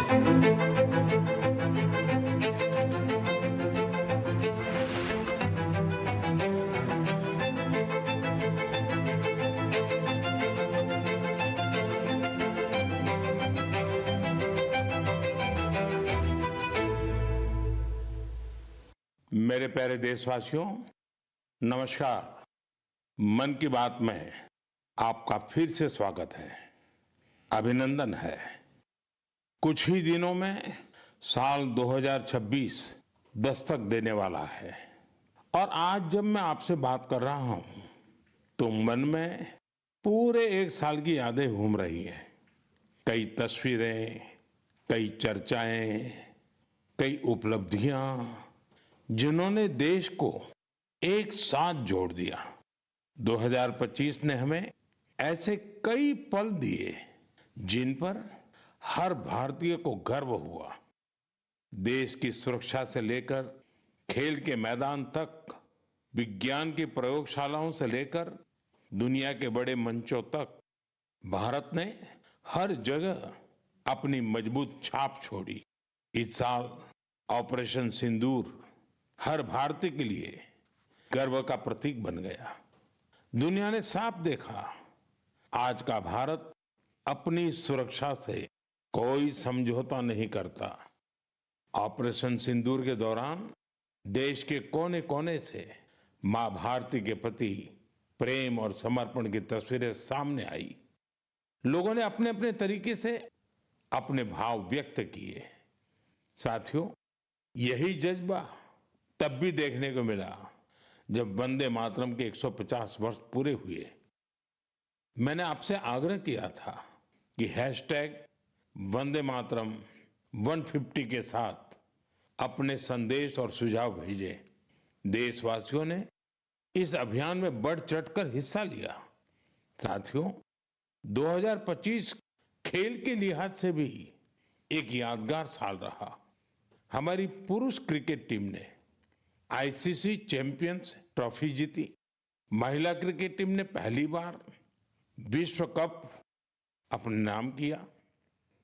मेरे प्यारे देशवासियों, नमस्कार। मन की बात में आपका फिर से स्वागत है, अभिनंदन है। कुछ ही दिनों में साल 2026 दस्तक देने वाला है और आज जब मैं आपसे बात कर रहा हूं तो मन में पूरे एक साल की यादें घूम रही हैं। कई तस्वीरें, कई चर्चाएं, कई उपलब्धियां जिन्होंने देश को एक साथ जोड़ दिया। 2025 ने हमें ऐसे कई पल दिए जिन पर हर भारतीय को गर्व हुआ। देश की सुरक्षा से लेकर खेल के मैदान तक, विज्ञान की प्रयोगशालाओं से लेकर दुनिया के बड़े मंचों तक भारत ने हर जगह अपनी मजबूत छाप छोड़ी। इस साल ऑपरेशन सिंदूर हर भारतीय के लिए गर्व का प्रतीक बन गया। दुनिया ने साफ देखा, आज का भारत अपनी सुरक्षा से कोई समझौता नहीं करता। ऑपरेशन सिंदूर के दौरान देश के कोने कोने से मां भारती के प्रति प्रेम और समर्पण की तस्वीरें सामने आई। लोगों ने अपने अपने तरीके से अपने भाव व्यक्त किए। साथियों, यही जज्बा तब भी देखने को मिला जब वंदे मातरम के 150 वर्ष पूरे हुए। मैंने आपसे आग्रह किया था कि हैशटैग वंदे मातरम 150 के साथ अपने संदेश और सुझाव भेजें। देशवासियों ने इस अभियान में बढ़ चढ़कर हिस्सा लिया। साथियों, 2025 खेल के लिहाज से भी एक यादगार साल रहा। हमारी पुरुष क्रिकेट टीम ने आईसीसी चैंपियंस ट्रॉफी जीती। महिला क्रिकेट टीम ने पहली बार विश्व कप अपने नाम किया।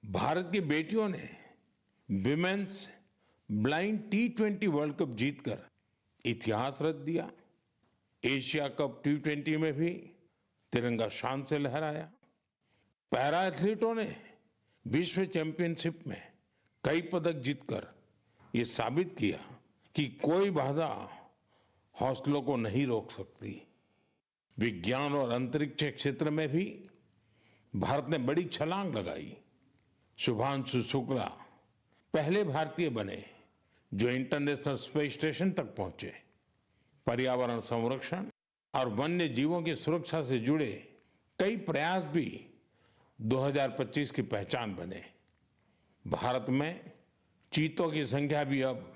भारत की बेटियों ने women's blind T20 world cup जीतकर इतिहास रच दिया। एशिया कप T20 में भी तिरंगा शान से लहराया। पैरा एथलीटों ने विश्व चैंपियनशिप में कई पदक जीतकर ये साबित किया कि कोई बाधा हौसलों को नहीं रोक सकती। विज्ञान और अंतरिक्ष क्षेत्र में भी भारत ने बड़ी छलांग लगाई। शुभांशु शुक्ला पहले भारतीय बने जो इंटरनेशनल स्पेस स्टेशन तक पहुंचे। पर्यावरण संरक्षण और वन्य जीवों की सुरक्षा से जुड़े कई प्रयास भी 2025 की पहचान बने। भारत में चीतों की संख्या भी अब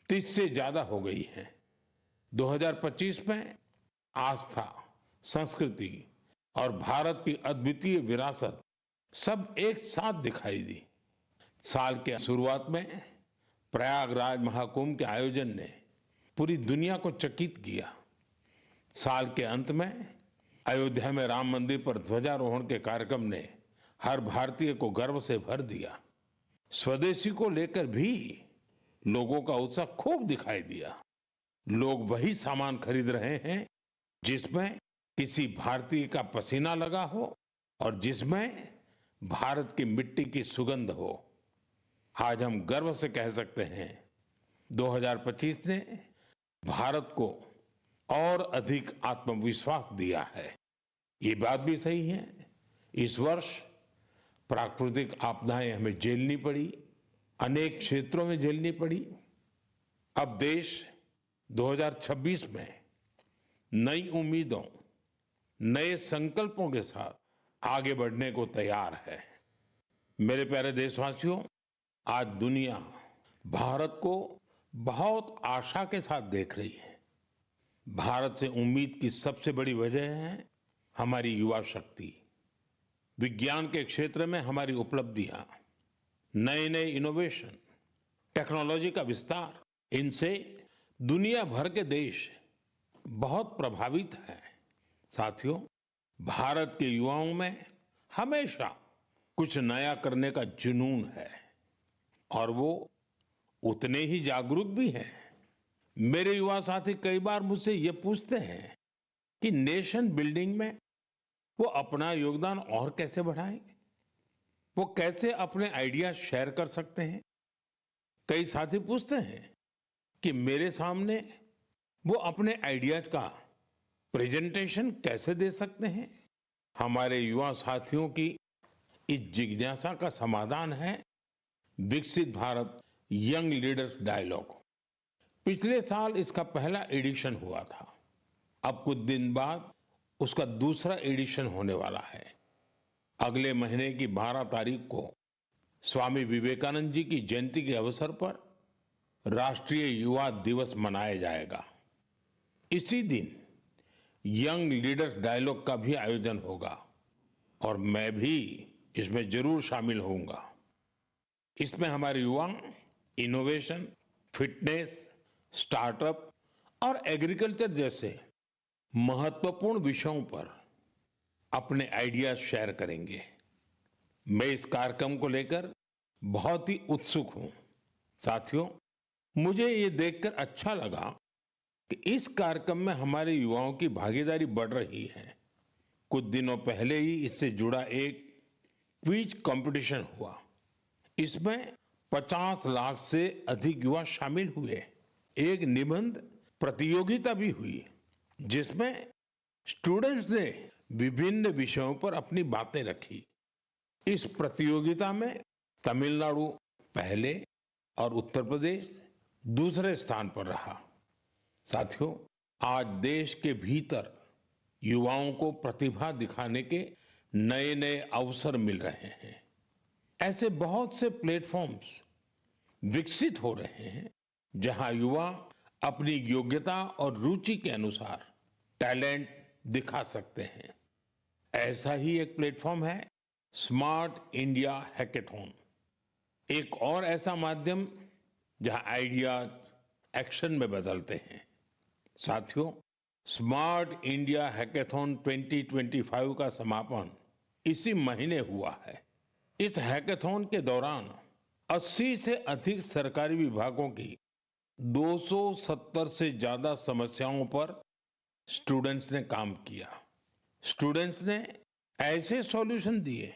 30 से ज्यादा हो गई है। 2025 में आस्था, संस्कृति और भारत की अद्वितीय विरासत सब एक साथ दिखाई दी। साल के शुरुआत में प्रयागराज महाकुंभ के आयोजन ने पूरी दुनिया को चकित किया। साल के अंत में अयोध्या में राम मंदिर पर ध्वजारोहण के कार्यक्रम ने हर भारतीय को गर्व से भर दिया। स्वदेशी को लेकर भी लोगों का उत्साह खूब दिखाई दिया। लोग वही सामान खरीद रहे हैं जिसमें किसी भारतीय का पसीना लगा हो और जिसमें भारत की मिट्टी की सुगंध हो। आज हम गर्व से कह सकते हैं 2025 ने भारत को और अधिक आत्मविश्वास दिया है। ये बात भी सही है, इस वर्ष प्राकृतिक आपदाएं हमें झेलनी पड़ी, अनेक क्षेत्रों में झेलनी पड़ी। अब देश 2026 में नई उम्मीदों, नए संकल्पों के साथ आगे बढ़ने को तैयार है। मेरे प्यारे देशवासियों, आज दुनिया भारत को बहुत आशा के साथ देख रही है। भारत से उम्मीद की सबसे बड़ी वजह है हमारी युवा शक्ति। विज्ञान के क्षेत्र में हमारी उपलब्धियां, नए नए इनोवेशन, टेक्नोलॉजी का विस्तार, इनसे दुनिया भर के देश बहुत प्रभावित हैं। साथियों, भारत के युवाओं में हमेशा कुछ नया करने का जुनून है। और वो उतने ही जागरूक भी हैं। मेरे युवा साथी कई बार मुझसे ये पूछते हैं कि नेशन बिल्डिंग में वो अपना योगदान और कैसे बढ़ाएं, वो कैसे अपने आइडिया शेयर कर सकते हैं। कई साथी पूछते हैं कि मेरे सामने वो अपने आइडियाज का प्रेजेंटेशन कैसे दे सकते हैं। हमारे युवा साथियों की इस जिज्ञासा का समाधान है विकसित भारत यंग लीडर्स डायलॉग। पिछले साल इसका पहला एडिशन हुआ था। अब कुछ दिन बाद उसका दूसरा एडिशन होने वाला है। अगले महीने की 12 तारीख को स्वामी विवेकानंद जी की जयंती के अवसर पर राष्ट्रीय युवा दिवस मनाया जाएगा। इसी दिन यंग लीडर्स डायलॉग का भी आयोजन होगा और मैं भी इसमें जरूर शामिल होऊंगा। इसमें हमारे युवा इनोवेशन, फिटनेस, स्टार्टअप और एग्रीकल्चर जैसे महत्वपूर्ण विषयों पर अपने आइडियाज शेयर करेंगे। मैं इस कार्यक्रम को लेकर बहुत ही उत्सुक हूं। साथियों, मुझे ये देखकर अच्छा लगा कि इस कार्यक्रम में हमारे युवाओं की भागीदारी बढ़ रही है। कुछ दिनों पहले ही इससे जुड़ा एक क्विज कंपटीशन हुआ। इसमें 50 लाख से अधिक युवा शामिल हुए। एक निबंध प्रतियोगिता भी हुई जिसमें स्टूडेंट्स ने विभिन्न विषयों पर अपनी बातें रखी। इस प्रतियोगिता में तमिलनाडु पहले और उत्तर प्रदेश दूसरे स्थान पर रहा। साथियों, आज देश के भीतर युवाओं को प्रतिभा दिखाने के नए नए अवसर मिल रहे हैं। ऐसे बहुत से प्लेटफॉर्म्स विकसित हो रहे हैं जहां युवा अपनी योग्यता और रुचि के अनुसार टैलेंट दिखा सकते हैं। ऐसा ही एक प्लेटफॉर्म है स्मार्ट इंडिया हैकेथॉन। एक और ऐसा माध्यम जहां आइडियाज एक्शन में बदलते हैं। साथियों, स्मार्ट इंडिया हैकेथॉन 2025 का समापन इसी महीने हुआ है। इस हैकेथॉन के दौरान 80 से अधिक सरकारी विभागों की 270 से ज्यादा समस्याओं पर स्टूडेंट्स ने काम किया। स्टूडेंट्स ने ऐसे सॉल्यूशन दिए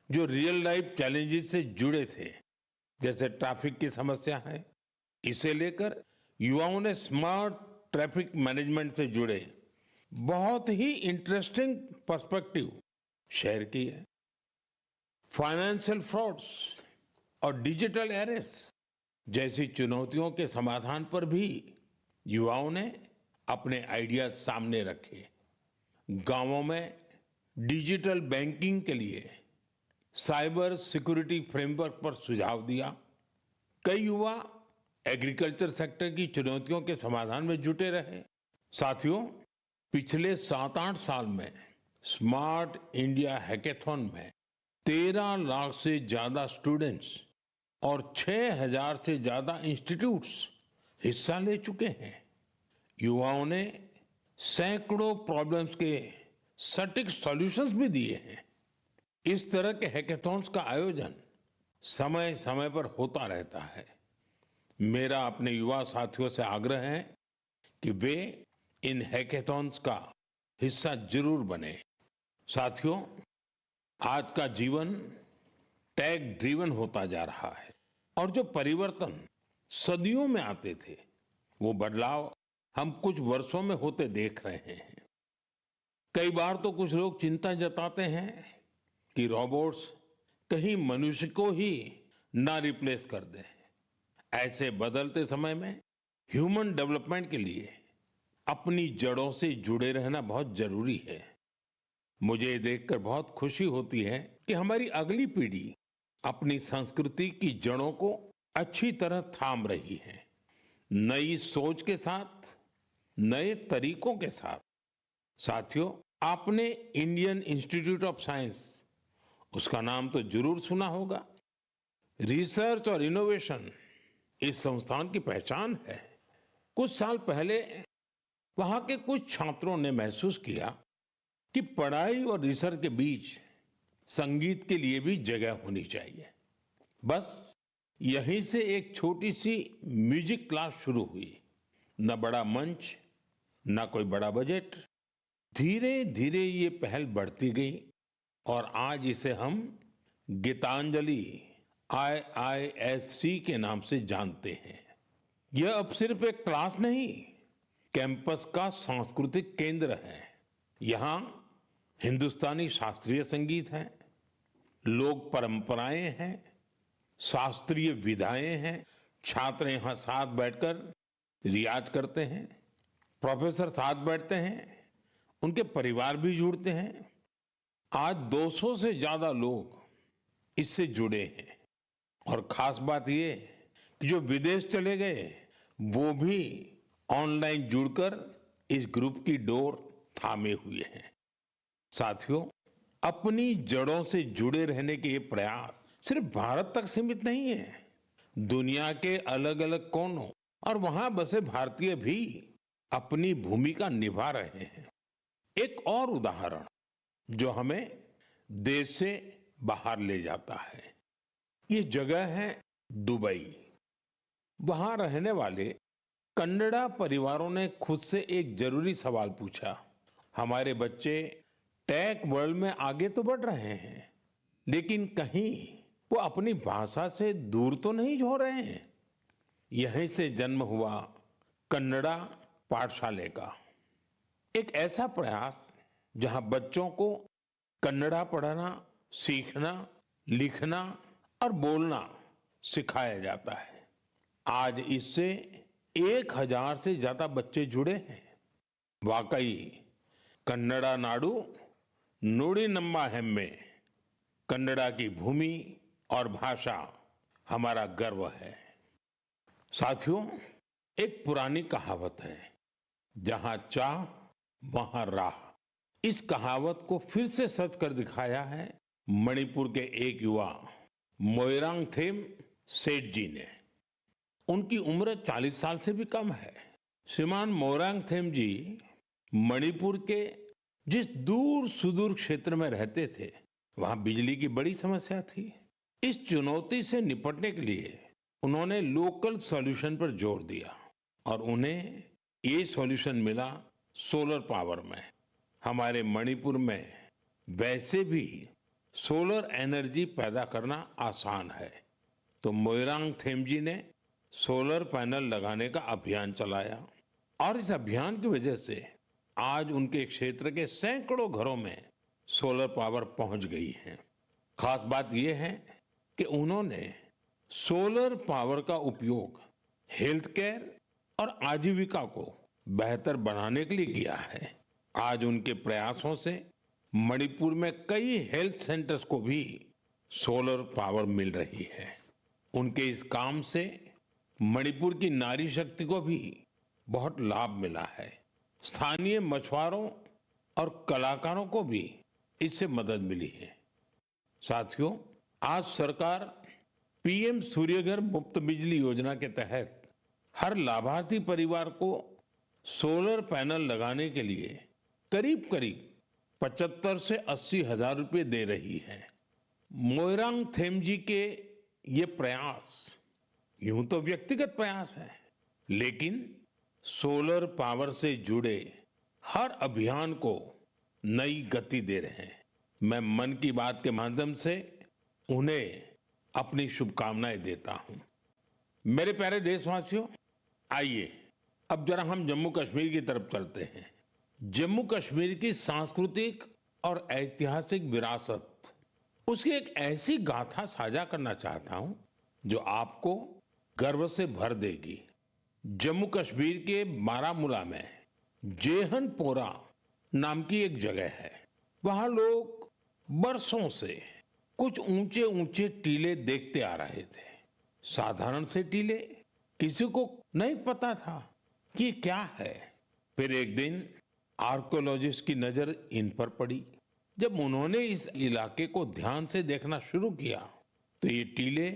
जो रियल लाइफ चैलेंजेस से जुड़े थे, जैसे ट्रैफिक की समस्या है। इसे लेकर युवाओं ने स्मार्ट ट्रैफिक मैनेजमेंट से जुड़े बहुत ही इंटरेस्टिंग पर्सपेक्टिव शेयर किए। फाइनेंशियल फ्रॉड्स और डिजिटल एरेस जैसी चुनौतियों के समाधान पर भी युवाओं ने अपने आइडियाज सामने रखे। गांवों में डिजिटल बैंकिंग के लिए साइबर सिक्योरिटी फ्रेमवर्क पर सुझाव दिया। कई युवा एग्रीकल्चर सेक्टर की चुनौतियों के समाधान में जुटे रहे। साथियों, पिछले 7-8 साल में स्मार्ट इंडिया हैकेथॉन में 13 लाख से ज्यादा स्टूडेंट्स और 6,000 से ज्यादा इंस्टीट्यूट्स हिस्सा ले चुके हैं। युवाओं ने सैकड़ों प्रॉब्लम्स के सटीक सॉल्यूशंस भी दिए हैं। इस तरह के हैकेथॉन्स का आयोजन समय समय पर होता रहता है। मेरा अपने युवा साथियों से आग्रह है कि वे इन हैकेथॉन्स का हिस्सा जरूर बने। साथियों, आज का जीवन टेक ड्रिवन होता जा रहा है और जो परिवर्तन सदियों में आते थे, वो बदलाव हम कुछ वर्षों में होते देख रहे हैं। कई बार तो कुछ लोग चिंता जताते हैं कि रोबोट्स कहीं मनुष्य को ही ना रिप्लेस कर दें। ऐसे बदलते समय में ह्यूमन डेवलपमेंट के लिए अपनी जड़ों से जुड़े रहना बहुत जरूरी है। मुझे ये देखकर बहुत खुशी होती है कि हमारी अगली पीढ़ी अपनी संस्कृति की जड़ों को अच्छी तरह थाम रही है। नई सोच के साथ, नए तरीकों के साथ। साथियों, आपने इंडियन इंस्टीट्यूट ऑफ साइंस, उसका नाम तो जरूर सुना होगा। रिसर्च और इनोवेशन इस संस्थान की पहचान है। कुछ साल पहले वहां के कुछ छात्रों ने महसूस किया कि पढ़ाई और रिसर्च के बीच संगीत के लिए भी जगह होनी चाहिए। बस यहीं से एक छोटी सी म्यूजिक क्लास शुरू हुई। न बड़ा मंच, न कोई बड़ा बजट। धीरे धीरे ये पहल बढ़ती गई और आज इसे हम गीतांजलि IISC के नाम से जानते हैं। यह अब सिर्फ एक क्लास नहीं, कैंपस का सांस्कृतिक केंद्र है। यहाँ हिंदुस्तानी शास्त्रीय संगीत है, लोक परंपराएं हैं, शास्त्रीय विधाएं हैं। छात्र यहाँ साथ बैठकर रियाज करते हैं, प्रोफेसर साथ बैठते हैं, उनके परिवार भी जुड़ते हैं। आज 200 से ज्यादा लोग इससे जुड़े हैं और खास बात ये कि जो विदेश चले गए वो भी ऑनलाइन जुड़कर इस ग्रुप की डोर थामे हुए हैं। साथियों, अपनी जड़ों से जुड़े रहने के ये प्रयास सिर्फ भारत तक सीमित नहीं है। दुनिया के अलग अलग कोनों और वहां बसे भारतीय भी अपनी भूमिका निभा रहे हैं। एक और उदाहरण जो हमें देश से बाहर ले जाता है, ये जगह है दुबई। वहां रहने वाले कन्नड़ा परिवारों ने खुद से एक जरूरी सवाल पूछा। हमारे बच्चे टेक वर्ल्ड में आगे तो बढ़ रहे हैं, लेकिन कहीं वो अपनी भाषा से दूर तो नहीं हो रहे हैं। यहीं से जन्म हुआ कन्नड़ा पाठशाले का, एक ऐसा प्रयास जहां बच्चों को कन्नड़ा पढ़ना, सीखना, लिखना और बोलना सिखाया जाता है। आज इससे 1000 से ज्यादा बच्चे जुड़े हैं। वाकई कन्नड़ा नाडु नुडी नम्मा हेम्मे, कन्नड़ा की भूमि और भाषा हमारा गर्व है। साथियों, एक पुरानी कहावत है, जहां चाह वहां राह। इस कहावत को फिर से सच कर दिखाया है मणिपुर के एक युवा मोइरांगथेम सेठ जी ने। उनकी उम्र 40 साल से भी कम है। श्रीमान मोइरांगथेम जी मणिपुर के जिस दूर सुदूर क्षेत्र में रहते थे, वहां बिजली की बड़ी समस्या थी। इस चुनौती से निपटने के लिए उन्होंने लोकल सॉल्यूशन पर जोर दिया और उन्हें ये सॉल्यूशन मिला सोलर पावर में। हमारे मणिपुर में वैसे भी सोलर एनर्जी पैदा करना आसान है, तो मोइरांगथेम जी ने सोलर पैनल लगाने का अभियान चलाया और इस अभियान की वजह से आज उनके क्षेत्र के सैकड़ों घरों में सोलर पावर पहुंच गई है। खास बात यह है कि उन्होंने सोलर पावर का उपयोग हेल्थ केयर और आजीविका को बेहतर बनाने के लिए किया है। आज उनके प्रयासों से मणिपुर में कई हेल्थ सेंटर्स को भी सोलर पावर मिल रही है। उनके इस काम से मणिपुर की नारी शक्ति को भी बहुत लाभ मिला है। स्थानीय मछुआरों और कलाकारों को भी इससे मदद मिली है। साथियों, आज सरकार PM सूर्यघर मुफ्त बिजली योजना के तहत हर लाभार्थी परिवार को सोलर पैनल लगाने के लिए करीब करीब 75 से 80 हजार रुपए दे रही है। मोइरांगथेम जी के ये प्रयास यूं तो व्यक्तिगत प्रयास है, लेकिन सोलर पावर से जुड़े हर अभियान को नई गति दे रहे हैं। मैं मन की बात के माध्यम से उन्हें अपनी शुभकामनाएं देता हूं। मेरे प्यारे देशवासियों, आइए अब जरा हम जम्मू कश्मीर की तरफ चलते हैं। जम्मू कश्मीर की सांस्कृतिक और ऐतिहासिक विरासत, उसकी एक ऐसी गाथा साझा करना चाहता हूं जो आपको गर्व से भर देगी। जम्मू कश्मीर के बारामूला में जेहनपोरा नाम की एक जगह है। वहां लोग बरसों से कुछ ऊंचे ऊंचे टीले देखते आ रहे थे। साधारण से टीले, किसी को नहीं पता था कि ये क्या है। फिर एक दिन आर्कियोलॉजिस्ट की नजर इन पर पड़ी। जब उन्होंने इस इलाके को ध्यान से देखना शुरू किया तो ये टीले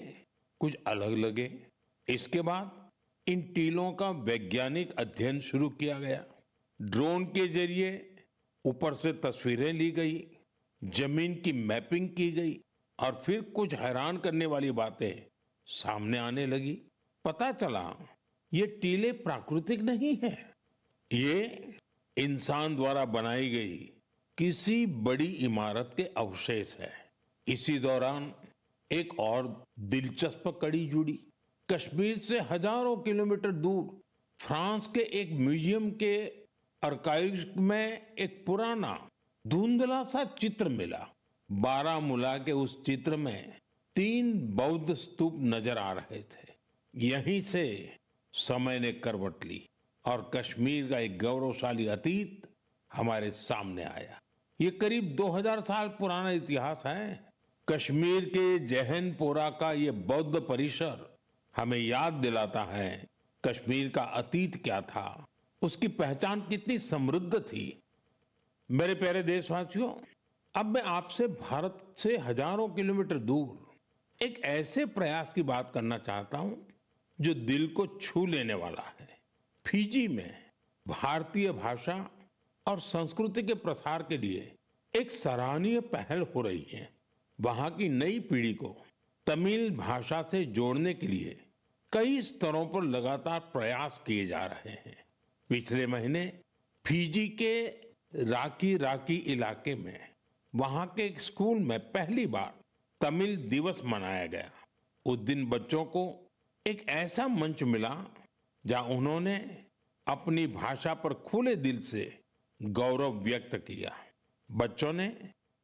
कुछ अलग लगे। इसके बाद इन टीलों का वैज्ञानिक अध्ययन शुरू किया गया। ड्रोन के जरिए ऊपर से तस्वीरें ली गई, जमीन की मैपिंग की गई और फिर कुछ हैरान करने वाली बातें सामने आने लगी। पता चला ये टीले प्राकृतिक नहीं है, ये इंसान द्वारा बनाई गई किसी बड़ी इमारत के अवशेष है। इसी दौरान एक और दिलचस्प कड़ी जुड़ी। कश्मीर से हजारों किलोमीटर दूर फ्रांस के एक म्यूजियम के आर्काइव्स में एक पुराना धुंधला सा चित्र मिला। बारामूला के उस चित्र में 3 बौद्ध स्तूप नजर आ रहे थे। यहीं से समय ने करवट ली और कश्मीर का एक गौरवशाली अतीत हमारे सामने आया। ये करीब 2000 साल पुराना इतिहास है। कश्मीर के जहनपोरा का ये बौद्ध परिसर हमें याद दिलाता है कश्मीर का अतीत क्या था, उसकी पहचान कितनी समृद्ध थी। मेरे प्यारे देशवासियों, अब मैं आपसे भारत से हजारों किलोमीटर दूर एक ऐसे प्रयास की बात करना चाहता हूं जो दिल को छू लेने वाला है। फिजी में भारतीय भाषा और संस्कृति के प्रसार के लिए एक सराहनीय पहल हो रही है। वहां की नई पीढ़ी को तमिल भाषा से जोड़ने के लिए कई स्तरों पर लगातार प्रयास किए जा रहे हैं। पिछले महीने फिजी के राकी राकी इलाके में वहां के एक स्कूल में पहली बार तमिल दिवस मनाया गया। उस दिन बच्चों को एक ऐसा मंच मिला जहां उन्होंने अपनी भाषा पर खुले दिल से गौरव व्यक्त किया। बच्चों ने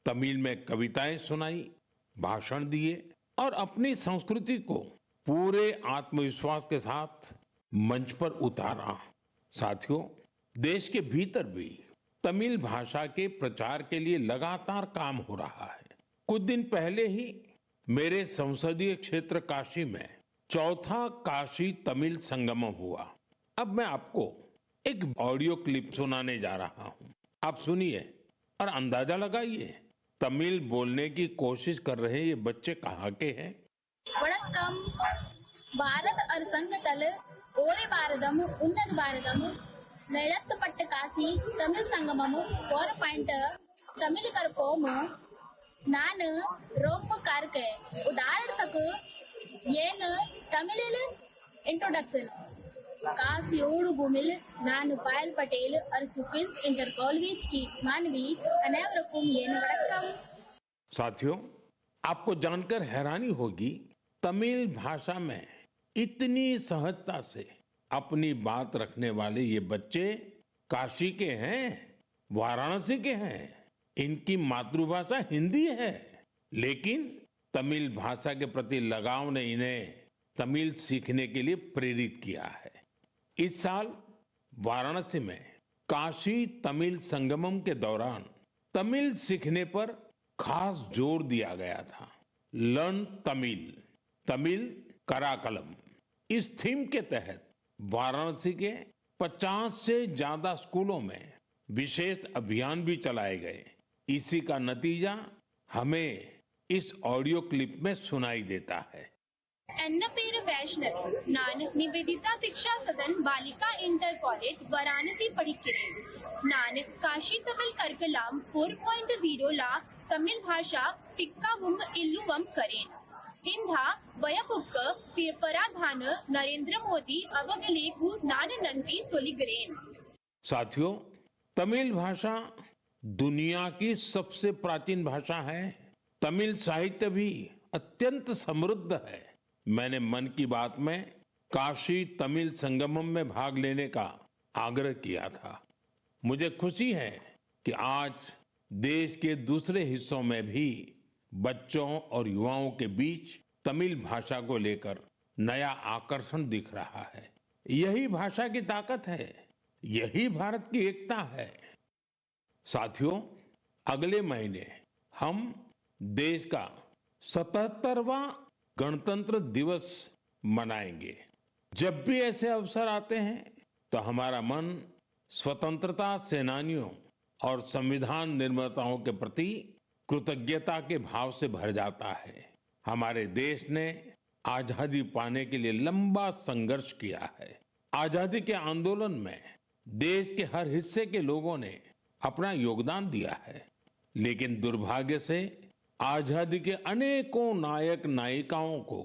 तमिल में कविताएं सुनाई, भाषण दिए और अपनी संस्कृति को पूरे आत्मविश्वास के साथ मंच पर उतारा। साथियों, देश के भीतर भी तमिल भाषा के प्रचार के लिए लगातार काम हो रहा है। कुछ दिन पहले ही मेरे संसदीय क्षेत्र काशी में चौथा काशी तमिल संगमम हुआ। अब मैं आपको एक ऑडियो क्लिप सुनाने जा रहा हूं। आप सुनिए और अंदाजा लगाइए तमिल बोलने की कोशिश कर रहे ये बच्चे कहाँ के हैं। வணக்கம். பாரத் और संघ तल ओरे भारतम उन्नत भारतम நடத்தப்பட்ட காசி தமிழ் சங்கமம் 4 தமிழ் கற்போம் நான் ரொம்ப கார்க்க உதாரணத்துக்கு ஏன் தமிழில் इंट्रोडक्शन कासियोड़ भूमिल नानु पायल पटेल और सुकिंस इंटर कॉलेज की मानवी अनेवरकुम येन वड़क्कम। साथियों, आपको जानकर हैरानी होगी तमिल भाषा में इतनी सहजता से अपनी बात रखने वाले ये बच्चे काशी के हैं, वाराणसी के हैं। इनकी मातृभाषा हिंदी है, लेकिन तमिल भाषा के प्रति लगाव ने इन्हें तमिल सीखने के लिए प्रेरित किया है। इस साल वाराणसी में काशी तमिल संगमम के दौरान तमिल सीखने पर खास जोर दिया गया था। लर्न तमिल, तमिल कराकलम, इस थीम के तहत वाराणसी के 50 से ज्यादा स्कूलों में विशेष अभियान भी चलाए गए। इसी का नतीजा हमें इस ऑडियो क्लिप में सुनाई देता है। एन्न पेर वैष्णव नान निवेदिता शिक्षा सदन बालिका इंटर कॉलेज वाराणसी पढ़िक्किरेन नान काशी तमिल कर्कलाम 4.0 ला तमिल भाषा पिक्कावुम इल्लुवम करेन इंधा वयपुक्क पराधान नरेंद्र मोदी अवगलेकु नान नंटी सोलिगरेन। साथियों, तमिल भाषा दुनिया की सबसे प्राचीन भाषा है। तमिल साहित्य भी अत्यंत समृद्ध है। मैंने मन की बात में काशी तमिल संगमम में भाग लेने का आग्रह किया था। मुझे खुशी है कि आज देश के दूसरे हिस्सों में भी बच्चों और युवाओं के बीच तमिल भाषा को लेकर नया आकर्षण दिख रहा है। यही भाषा की ताकत है, यही भारत की एकता है। साथियों, अगले महीने हम देश का 77वां गणतंत्र दिवस मनाएंगे। जब भी ऐसे अवसर आते हैं तो हमारा मन स्वतंत्रता सेनानियों और संविधान निर्माताओं के प्रति कृतज्ञता के भाव से भर जाता है। हमारे देश ने आजादी पाने के लिए लंबा संघर्ष किया है। आजादी के आंदोलन में देश के हर हिस्से के लोगों ने अपना योगदान दिया है, लेकिन दुर्भाग्य से आजादी के अनेकों नायक नायिकाओं को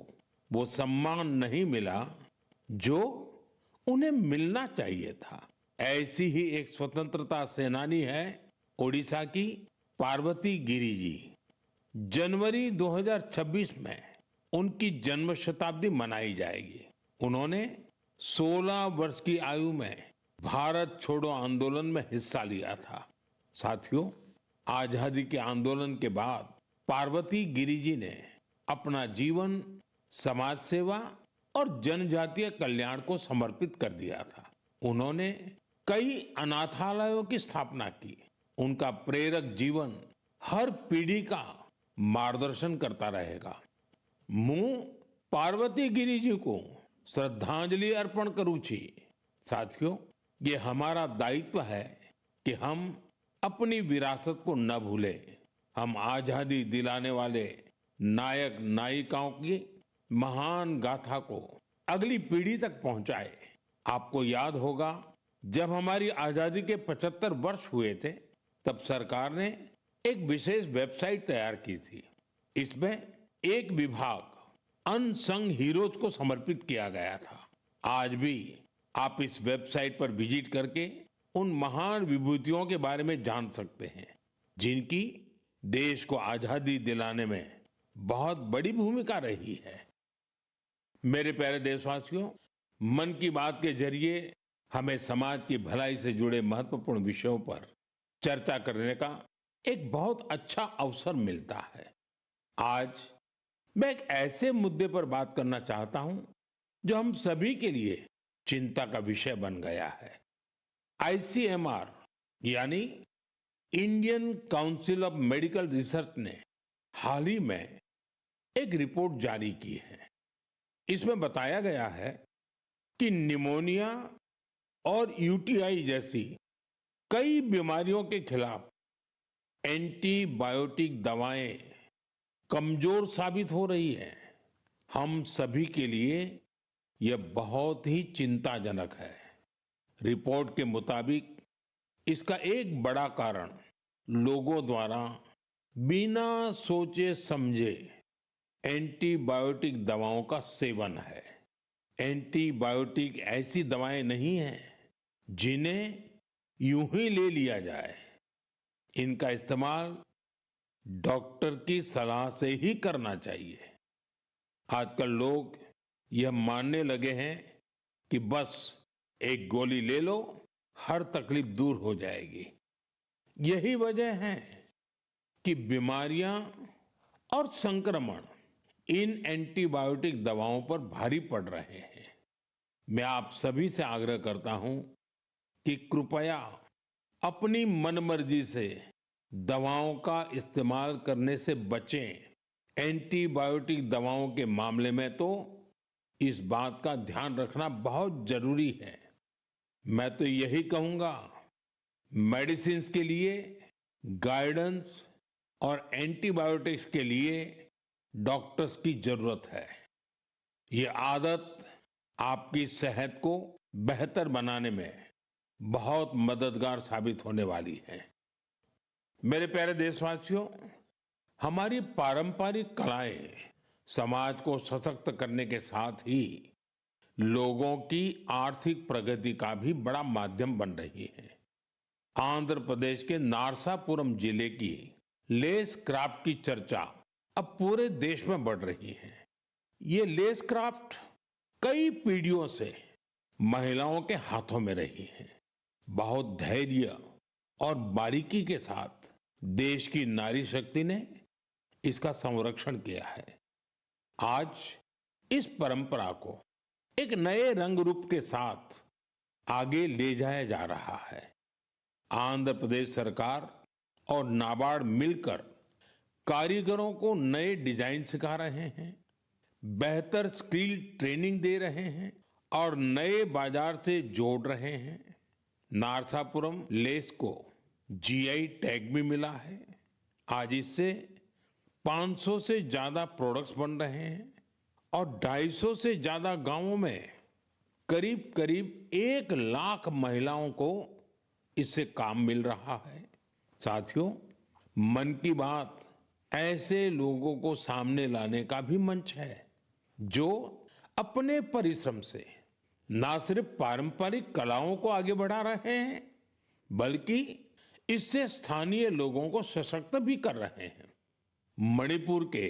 वो सम्मान नहीं मिला जो उन्हें मिलना चाहिए था। ऐसी ही एक स्वतंत्रता सेनानी है ओडिशा की पार्वती गिरि जी। जनवरी 2026 में उनकी जन्म शताब्दी मनाई जाएगी। उन्होंने 16 वर्ष की आयु में भारत छोड़ो आंदोलन में हिस्सा लिया था। साथियों, आजादी के आंदोलन के बाद पार्वती गिरि जी ने अपना जीवन समाज सेवा और जनजातीय कल्याण को समर्पित कर दिया था। उन्होंने कई अनाथालयों की स्थापना की। उनका प्रेरक जीवन हर पीढ़ी का मार्गदर्शन करता रहेगा। मैं पार्वती गिरि जी को श्रद्धांजलि अर्पण करूं छी। साथियों, ये हमारा दायित्व है कि हम अपनी विरासत को न भूलें। हम आजादी दिलाने वाले नायक नायिकाओं की महान गाथा को अगली पीढ़ी तक पहुंचाए। आपको याद होगा, जब हमारी आजादी के 75 वर्ष हुए थे, तब सरकार ने एक विशेष वेबसाइट तैयार की थी। इसमें एक विभाग अनसंग हीरोज को समर्पित किया गया था। आज भी आप इस वेबसाइट पर विजिट करके उन महान विभूतियों के बारे में जान सकते हैं, जिनकी देश को आजादी दिलाने में बहुत बड़ी भूमिका रही है। मेरे प्यारे देशवासियों, मन की बात के जरिए हमें समाज की भलाई से जुड़े महत्वपूर्ण विषयों पर चर्चा करने का एक बहुत अच्छा अवसर मिलता है। आज मैं एक ऐसे मुद्दे पर बात करना चाहता हूं जो हम सभी के लिए चिंता का विषय बन गया है। आईसीएमआर यानी Indian council of medical research ने हाल ही में एक रिपोर्ट जारी की है। इसमें बताया गया है कि निमोनिया और यूटीआई जैसी कई बीमारियों के खिलाफ एंटीबायोटिक दवाएं कमजोर साबित हो रही हैं। हम सभी के लिए यह बहुत ही चिंताजनक है। रिपोर्ट के मुताबिक इसका एक बड़ा कारण लोगों द्वारा बिना सोचे समझे एंटीबायोटिक दवाओं का सेवन है। एंटीबायोटिक ऐसी दवाएं नहीं हैं जिन्हें यूं ही ले लिया जाए। इनका इस्तेमाल डॉक्टर की सलाह से ही करना चाहिए। आजकल लोग यह मानने लगे हैं कि बस एक गोली ले लो, हर तकलीफ दूर हो जाएगी। यही वजह है कि बीमारियां और संक्रमण इन एंटीबायोटिक दवाओं पर भारी पड़ रहे हैं। मैं आप सभी से आग्रह करता हूं कि कृपया अपनी मनमर्जी से दवाओं का इस्तेमाल करने से बचें। एंटीबायोटिक दवाओं के मामले में तो इस बात का ध्यान रखना बहुत जरूरी है। मैं तो यही कहूंगा, मेडिसिन्स के लिए गाइडेंस और एंटीबायोटिक्स के लिए डॉक्टर्स की जरूरत है। ये आदत आपकी सेहत को बेहतर बनाने में बहुत मददगार साबित होने वाली है। मेरे प्यारे देशवासियों, हमारी पारंपरिक कलाएं समाज को सशक्त करने के साथ ही लोगों की आर्थिक प्रगति का भी बड़ा माध्यम बन रही है। आंध्र प्रदेश के नारसापुरम जिले की लेस क्राफ्ट की चर्चा अब पूरे देश में बढ़ रही है। ये लेस क्राफ्ट कई पीढ़ियों से महिलाओं के हाथों में रही है। बहुत धैर्य और बारीकी के साथ देश की नारी शक्ति ने इसका संरक्षण किया है। आज इस परंपरा को एक नए रंग रूप के साथ आगे ले जाया जा रहा है। आंध्र प्रदेश सरकार और नाबार्ड मिलकर कारीगरों को नए डिजाइन सिखा रहे हैं, बेहतर स्किल ट्रेनिंग दे रहे हैं और नए बाजार से जोड़ रहे हैं। नारसापुरम लेस को जीआई टैग भी मिला है। आज इससे 500 से ज्यादा प्रोडक्ट्स बन रहे हैं और 250 से ज्यादा गांवों में करीब करीब 1 लाख महिलाओं को इससे काम मिल रहा है। साथियों, मन की बात ऐसे लोगों को सामने लाने का भी मंच है जो अपने परिश्रम से ना सिर्फ पारंपरिक कलाओं को आगे बढ़ा रहे हैं, बल्कि इससे स्थानीय लोगों को सशक्त भी कर रहे हैं। मणिपुर के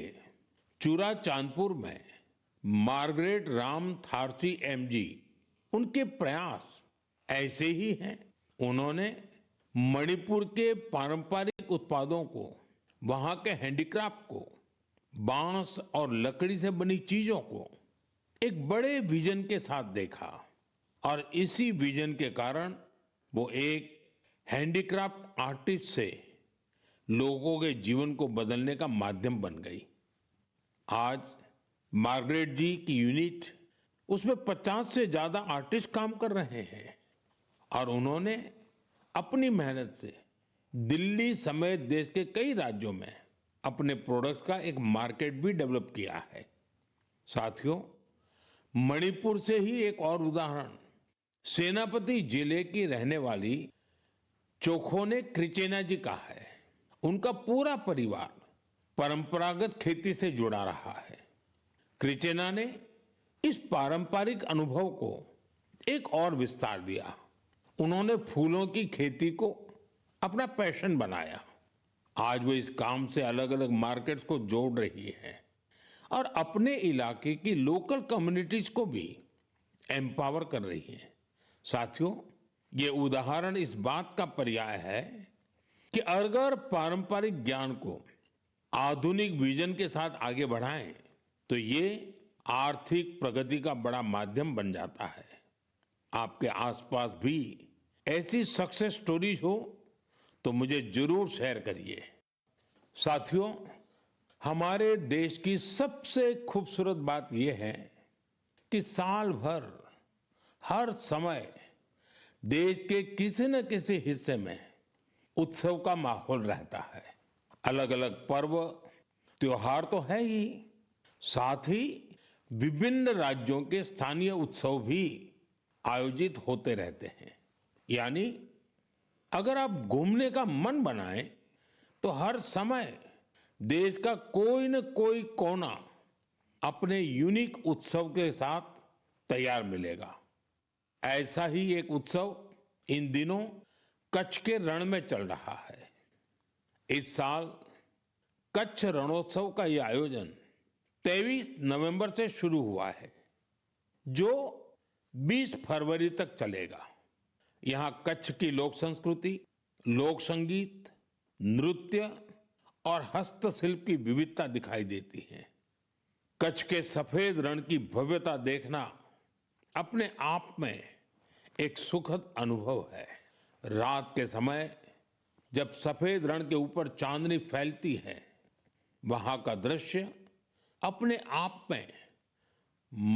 चुराचांदपुर में मार्गरेट राम थारसी एमजी, उनके प्रयास ऐसे ही हैं। उन्होंने मणिपुर के पारंपरिक उत्पादों को, वहां के हैंडीक्राफ्ट को, बांस और लकड़ी से बनी चीजों को एक बड़े विजन के साथ देखा और इसी विजन के कारण वो एक हैंडीक्राफ्ट आर्टिस्ट से लोगों के जीवन को बदलने का माध्यम बन गई। आज मार्गरेट जी की यूनिट, उसमें 50 से ज्यादा आर्टिस्ट काम कर रहे हैं और उन्होंने अपनी मेहनत से दिल्ली समेत देश के कई राज्यों में अपने प्रोडक्ट्स का एक मार्केट भी डेवलप किया है। साथियों, मणिपुर से ही एक और उदाहरण सेनापति जिले की रहने वाली चोखोने क्रिचेना जी का है। उनका पूरा परिवार परंपरागत खेती से जुड़ा रहा है। क्रिचेना ने इस पारंपरिक अनुभव को एक और विस्तार दिया। उन्होंने फूलों की खेती को अपना पैशन बनाया। आज वो इस काम से अलग अलग मार्केट्स को जोड़ रही है और अपने इलाके की लोकल कम्युनिटीज को भी एम्पावर कर रही है। साथियों, ये उदाहरण इस बात का पर्याय है कि अगर पारंपरिक ज्ञान को आधुनिक विजन के साथ आगे बढ़ाएं तो ये आर्थिक प्रगति का बड़ा माध्यम बन जाता है। आपके आसपास भी ऐसी सक्सेस स्टोरीज हो तो मुझे जरूर शेयर करिए। साथियों, हमारे देश की सबसे खूबसूरत बात यह है कि साल भर हर समय देश के किसी न किसी हिस्से में उत्सव का माहौल रहता है। अलग अलग पर्व त्योहार तो है ही, साथ ही विभिन्न राज्यों के स्थानीय उत्सव भी आयोजित होते रहते हैं। यानी अगर आप घूमने का मन बनाएं तो हर समय देश का कोई न कोई कोना अपने यूनिक उत्सव के साथ तैयार मिलेगा। ऐसा ही एक उत्सव इन दिनों कच्छ के रण में चल रहा है। इस साल कच्छ रणोत्सव का यह आयोजन 23 नवंबर से शुरू हुआ है, जो 20 फरवरी तक चलेगा। यहां कच्छ की लोक संस्कृति, लोक संगीत, नृत्य और हस्तशिल्प की विविधता दिखाई देती है। कच्छ के सफेद रण की भव्यता देखना अपने आप में एक सुखद अनुभव है। रात के समय जब सफेद रण के ऊपर चांदनी फैलती है, वहां का दृश्य अपने आप में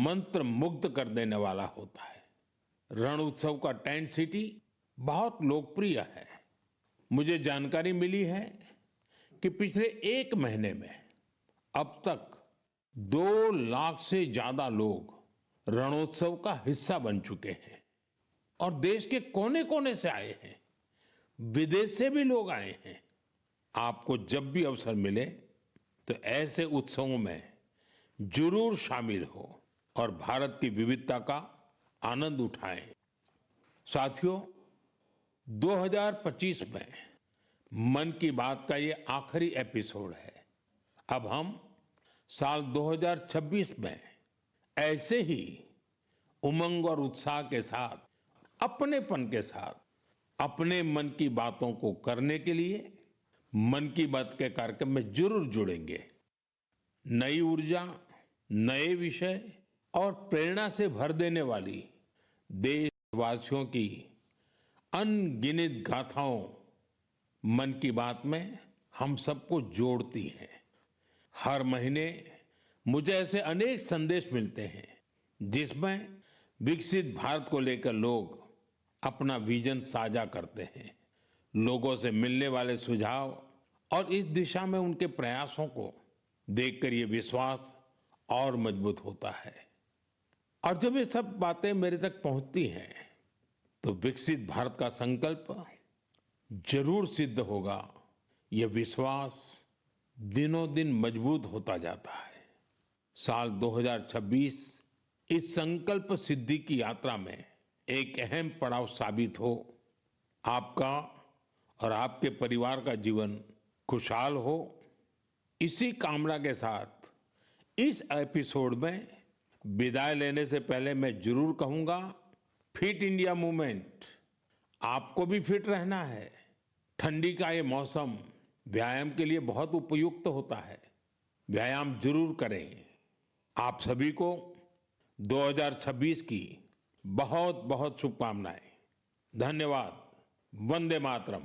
मंत्र मुग्ध कर देने वाला होता है। रण उत्सव का टेंट सिटी बहुत लोकप्रिय है। मुझे जानकारी मिली है कि पिछले एक महीने में अब तक 2 लाख से ज्यादा लोग रणोत्सव का हिस्सा बन चुके हैं और देश के कोने कोने से आए हैं, विदेश से भी लोग आए हैं। आपको जब भी अवसर मिले तो ऐसे उत्सवों में जरूर शामिल हो और भारत की विविधता का आनंद उठाएं। साथियों, 2025 में मन की बात का ये आखिरी एपिसोड है। अब हम साल 2026 में ऐसे ही उमंग और उत्साह के साथ, अपनेपन के साथ अपने मन की बातों को करने के लिए मन की बात के कार्यक्रम में जरूर जुड़ेंगे। नई ऊर्जा, नए विषय और प्रेरणा से भर देने वाली देशवासियों की अनगिनत गाथाओं मन की बात में हम सबको जोड़ती हैं। हर महीने मुझे ऐसे अनेक संदेश मिलते हैं जिसमें विकसित भारत को लेकर लोग अपना विजन साझा करते हैं। लोगों से मिलने वाले सुझाव और इस दिशा में उनके प्रयासों को देखकर ये विश्वास और मजबूत होता है। और जब ये सब बातें मेरे तक पहुंचती हैं तो विकसित भारत का संकल्प जरूर सिद्ध होगा। ये विश्वास दिनों दिन मजबूत होता जाता है। साल 2026 इस संकल्प सिद्धि की यात्रा में एक अहम पड़ाव साबित हो। आपका और आपके परिवार का जीवन खुशहाल हो, इसी कामना के साथ इस एपिसोड में विदाई लेने से पहले मैं जरूर कहूंगा, फिट इंडिया मूवमेंट, आपको भी फिट रहना है। ठंडी का ये मौसम व्यायाम के लिए बहुत उपयुक्त होता है। व्यायाम जरूर करें। आप सभी को 2026 की बहुत बहुत शुभकामनाएं। धन्यवाद। वंदे मातरम।